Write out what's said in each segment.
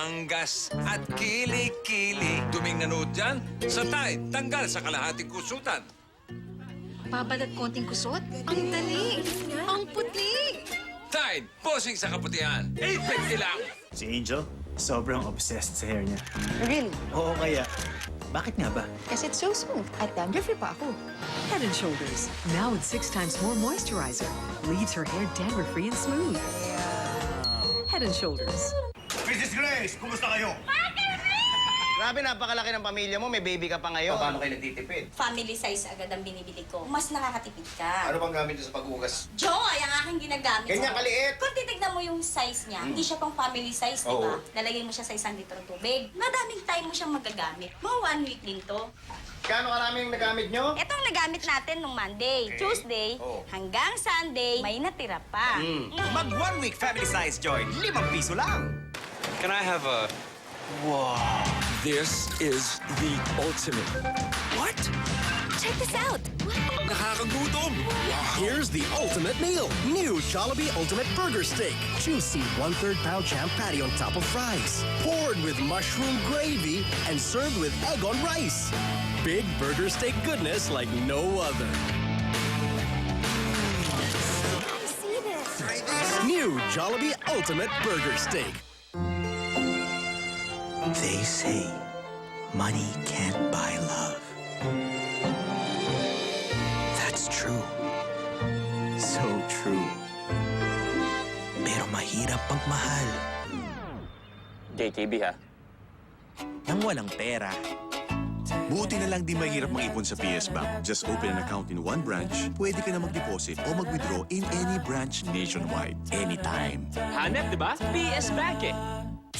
manggas at kili-kili. Tuming nanood dyan, sa Tide, tanggal sa kalahating kusutan. Babad at konting kusot? Ang dali! Ang puti! Tide, posing sa kaputihan. 850 lang. Si Angel, sobrang obsessed sa hair niya. Really? Oo kaya. Bakit nga ba? Kasi it's so smooth. At dandruffy pa ako. Head & Shoulders, now with 6 times more moisturizer, leaves her hair dandruff-free and smooth. Head & Shoulders. Mrs. Grace, kumusta kayo? Grabe, napakalaki ng pamilya mo. May baby ka pa ngayon. Paano kayo nagtitipid? Family size agad ang binibili ko. Mas nakakatipid ka. Ano bang gamit niyo sa pag-ugas? Joy, ang aking ginagamit. Ganyan kaliit. Kung titignan mo yung size niya, hindi siya pang family size, di ba? Oo. Lalagay mo siya sa 1 litrong tubig. Madaming time mo siyang magagamit. Mga 1 week din to. Kano karami yung nagamit niyo? Itong nagamit natin nung Monday, Okay. Tuesday, Oo. hanggang Sunday, may natira pa. Mag 1 week family size joy, 5 piso lang. Can I have a... Wow. This is the ultimate. What? Check this out. Nakakagutom. Here's the ultimate meal. New Jollibee Ultimate Burger Steak. Juicy 1/3 pound champ patty on top of fries. Poured with mushroom gravy and served with egg on rice. Big burger steak goodness like no other. New Jollibee Ultimate Burger Steak. They say money can't buy love. That's true. So true. Pero mahirap pagmahal. JKB ha? Nang walang pera. Buti na lang di mahirap mag-ipon sa PS Bank. Just open an account in one branch, pwede ka na mag-deposit o mag-withdraw in any branch nationwide. Anytime. Hanep, di ba? PS Bank eh.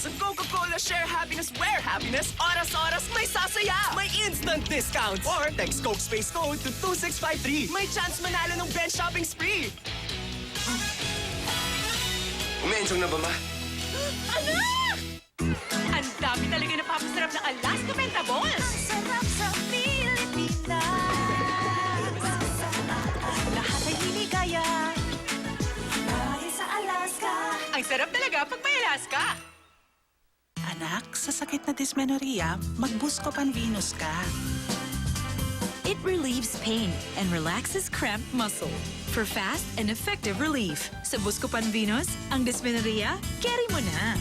Sa Coca-Cola Share Happiness, Wear Happiness, oras-oras may sasaya! May instant discounts! Or text Coke Space Code to 2653. May chance manalo ng bench shopping spree! Umensong na ba, ma? Ang dami talaga napapasarap ng Alaska Pentaballs! Sarap sa Pilipinas. Lahat ay liligaya. Dahil sa Alaska. Ang sarap talaga pag may Alaska! Anak, sa sakit na dysmenorrhea, mag-Buscopan Venus ka. It relieves pain and relaxes cramped muscle. For fast and effective relief. Sa Buscopan Venus, ang dysmenorrhea, carry mo na.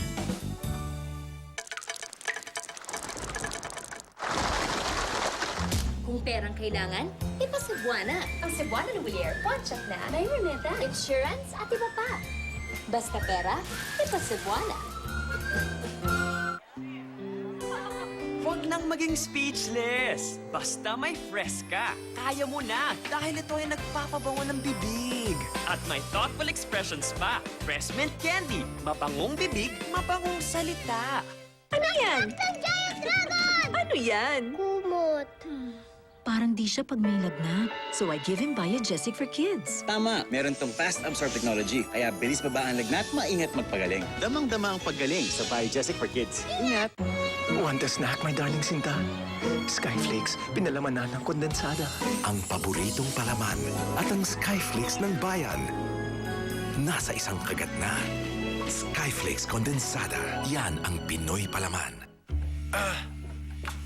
Kung perang kailangan, ipa Cebuana. Ang Cebuana ng Willier, contract na, may remeta, insurance at iba pa. Basta pera, ipa Cebuana. Huwag nang maging speechless. Basta may Fresca. Kaya mo na dahil ito ay nagpapabango ng bibig. At may thoughtful expressions pa. Fresh mint candy. Mapangong bibig, mapangong salita. Ano yan? Ano yan? Kumot. Parang di siya pag may lagnat. So I give him Biogesic for Kids. Tama, meron tong fast absorb technology. Kaya bilis baba ang lagnat, maingat magpagaling. Damang-dama ang paggaling sa Biogesic for Kids. Ingat! Want a snack, my darling Sinta? Skyflakes, pinalaman na ng kondensada. Ang paboritong palaman at ang Skyflakes ng bayan. Nasa isang kagat na. Skyflakes kondensada. Yan ang Pinoy palaman.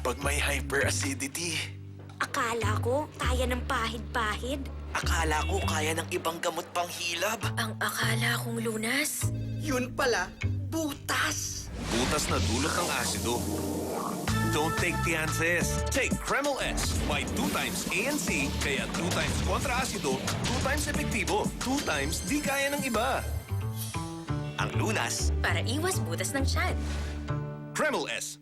Pag may hyperacidity. Akala ko, kaya ng pahid-pahid. Akala ko kaya ng ibang gamot pang hilab. Ang akala kong lunas. Yun pala, butas. Butas na dulot ng asido. Don't take Tiances. Take Kreml S. May 2 times A and C, kaya 2 times kontra-asido, 2 times epektibo, 2 times di kaya ng iba. Ang lunas, Para iwas butas ng tiyan. Kreml S.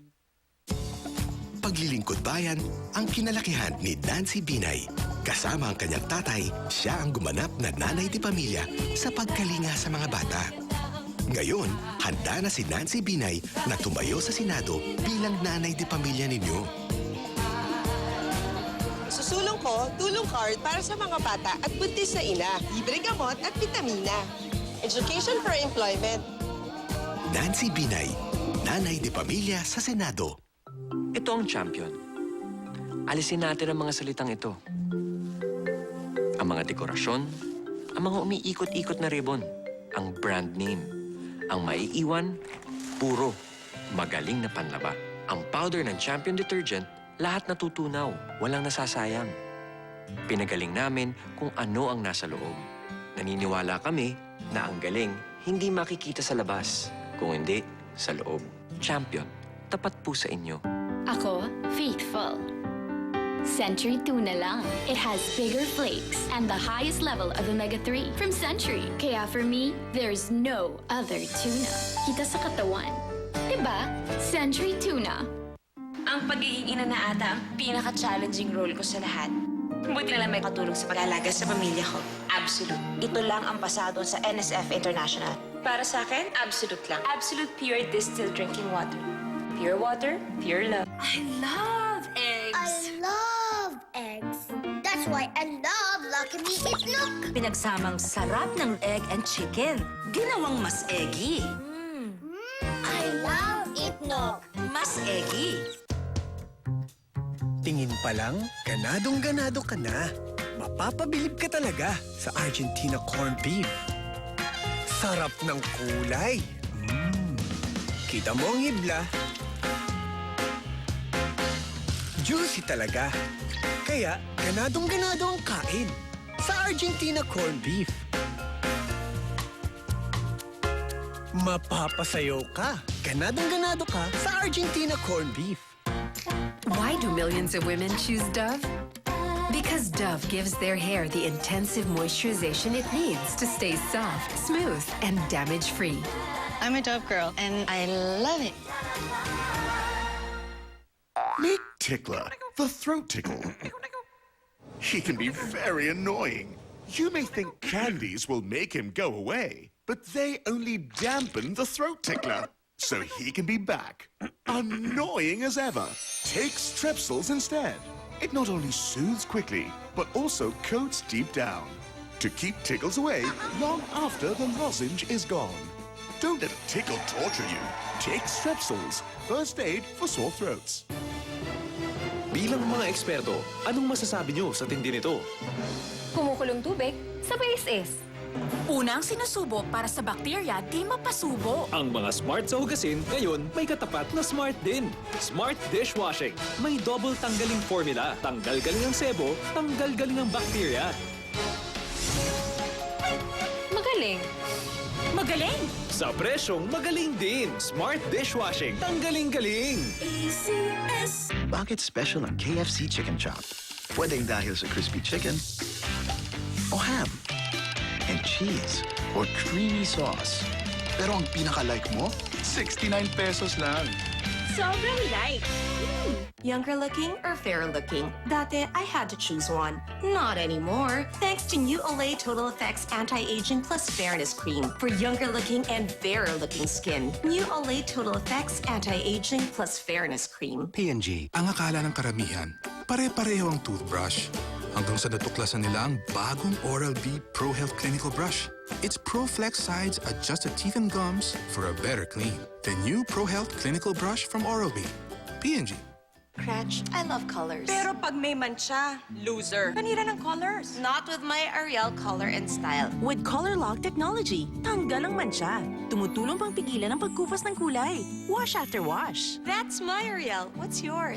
Paglilingkod bayan, ang kinalakihan ni Nancy Binay. Kasama ang kanyang tatay, siya ang gumanap na nanay de pamilya sa pagkalinga sa mga bata. Ngayon, handa na si Nancy Binay na tumayo sa Senado bilang nanay de pamilya ninyo. Susulong ko, tulong card para sa mga bata at buntis na ina. Libre gamot at vitamina. Education for employment. Nancy Binay, nanay de pamilya sa Senado. Ito ang champion. Alisin natin ang mga salitang ito. Ang mga dekorasyon, ang mga umiikot-ikot na ribbon, ang brand name. Ang maiiwan, puro magaling na panlaba. Ang powder ng Champion Detergent, lahat natutunaw, walang nasasayang. Pinagaling namin kung ano ang nasa loob. Naniniwala kami na ang galing hindi makikita sa labas, kung hindi sa loob. Champion, tapat po sa inyo. Ako, faithful. Century tuna lang. It has bigger flakes and the highest level of omega-3 from Century. Kaya for me, there's no other tuna. Kita sa katawan. Diba? Century tuna. Ang pagiging ina na ata ang pinaka-challenging role ko sa lahat. Buti na lang may katulong sa pag-alaga sa pamilya ko. Absolute. Ito lang ang pasado sa NSF International. Para sa akin, absolute lang. Absolute pure distilled drinking water. Pure water, pure love. I love eggs. I love eggs. That's why I love Lucky Me Itlog. Pinagsamang sarap ng egg and chicken. Ginawang mas eggy. I love Itlog. Mas eggy. Tingin pa lang, ganadong-ganado ka na. Mapapabilib ka talaga sa Argentina corned beef. Sarap ng kulay. Kita mo ang hibla. Juicy talaga. Kaya, ganadong-ganado ang kain sa Argentina corned beef. Mapapasayaw ka. Ganadong-ganado ka sa Argentina corned beef. Why do millions of women choose Dove? Because Dove gives their hair the intensive moisturization it needs to stay soft, smooth, and damage-free. I'm a Dove girl, and I love it. Meet Tickler, the throat tickle. He can be very annoying. You may think candies will make him go away, but they only dampen the throat tickler. So he can be back, annoying as ever. Take Strepsils instead. It not only soothes quickly, but also coats deep down to keep tickles away long after the lozenge is gone. Don't let a tickle torture you. Take Strepsils, first aid for sore throats. Bilang mga eksperto, anong masasabi niyo sa tindi nito? Kumukulong tubig, sabay is. Unang sinusubok para sa bakterya di mapasubo. Ang mga smart sa hugasin, ngayon may katapat na smart din. Smart Dishwashing. May double tanggaling formula. Tanggal galing ang sebo, tanggal galing ang bakterya. Magaling. Magaling! Sa presyong magaling din. Smart Dishwashing. Tanggaling-galing. ACS. Bakit special ang KFC Chicken Chop? Pwedeng dahil sa crispy chicken o ham and cheese or creamy sauce. Pero ang pinaka-like mo, 69 pesos lang. Sobrang light. Younger looking or fairer looking? Dati, I had to choose one. Not anymore. Thanks to new Olay Total Effects Anti-Aging Plus Fairness Cream for younger looking and fairer looking skin. New Olay Total Effects Anti-Aging Plus Fairness Cream. P&G, ang akala ng karamihan, pare-pareho ang toothbrush. Hanggang sa natuklasan nila ang bagong Oral-B Pro Health Clinical Brush. Its Pro-Flex sides adjust the teeth and gums for a better clean. The new Pro Health Clinical Brush from Oral-B. P&G. Cratch, I love colors. Pero pag may mancha, loser. Panira ng colors. Not with my Ariel Color and Style. With Color Lock Technology, tanggal ang mancha. Tumutulong pang pigilan ang pagkupas ng kulay. Wash after wash. That's my Ariel. What's yours?